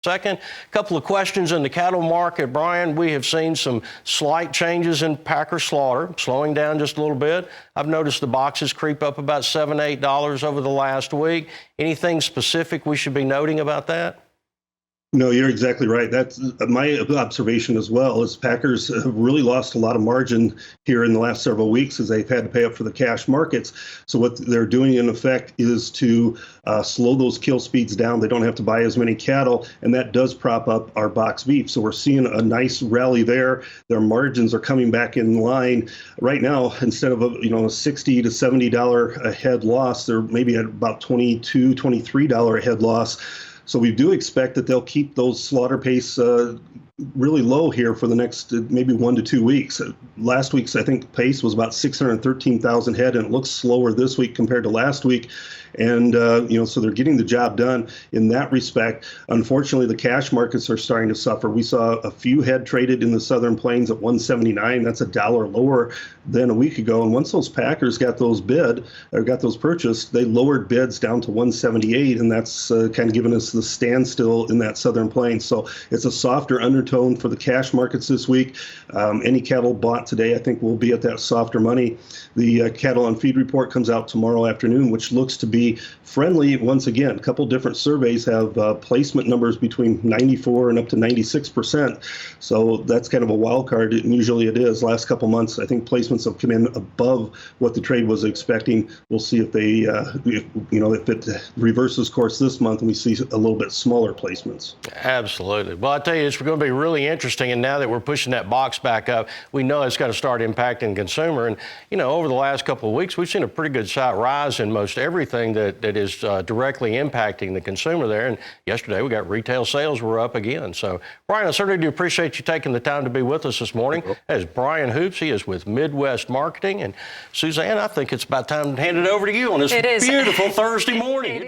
Second, a couple of questions in the cattle market. Brian, we have seen some slight changes in packer slaughter, slowing down just a little bit. I've noticed the boxes creep up about $7, $8 over the last week. Anything specific we should be noting about that? No, you're exactly right. That's my observation as well, is packers have really lost a lot of margin here in the last several weeks as they've had to pay up for the cash markets. So what they're doing in effect is to slow those kill speeds down. They don't have to buy as many cattle, and that does prop up our box beef. So we're seeing a nice rally there. Their margins are coming back in line. Right now, instead of a $60 to $70 a head loss, they're maybe at about $22, $23 a head loss. So we do expect that they'll keep those slaughter pace really low here for the next maybe 1 to 2 weeks. Last week's, I think, pace was about 613,000 head, and it looks slower this week compared to last week. And, so they're getting the job done in that respect. Unfortunately, the cash markets are starting to suffer. We saw a few head traded in the Southern Plains at $179. That's $1 lower than a week ago. And once those packers got those purchased, they lowered bids down to $178. And that's kind of given us the standstill in that Southern Plains. So it's a softer undertone for the cash markets this week. Any cattle bought today, I think, will be at that softer money. The cattle on feed report comes out tomorrow afternoon, which looks to be friendly. Once again, a couple different surveys have placement numbers between 94 and up to 96%. So that's kind of a wild card, and usually it is. Last couple months, I think placements have come in above what the trade was expecting. We'll see if they, if it reverses course this month and we see a little bit smaller placements. Absolutely. Well, I tell you, it's going to be really interesting. And now that we're pushing that box back up, we know it's got to start impacting consumer. And, over the last couple of weeks, we've seen a pretty good size rise in most everything that is directly impacting the consumer there. And yesterday we got retail sales were up again. So, Brian, I certainly do appreciate you taking the time to be with us this morning. As Brian Hoops, he is with Midwest Marketing. And Suzanne, I think it's about time to hand it over to you on this beautiful Thursday morning.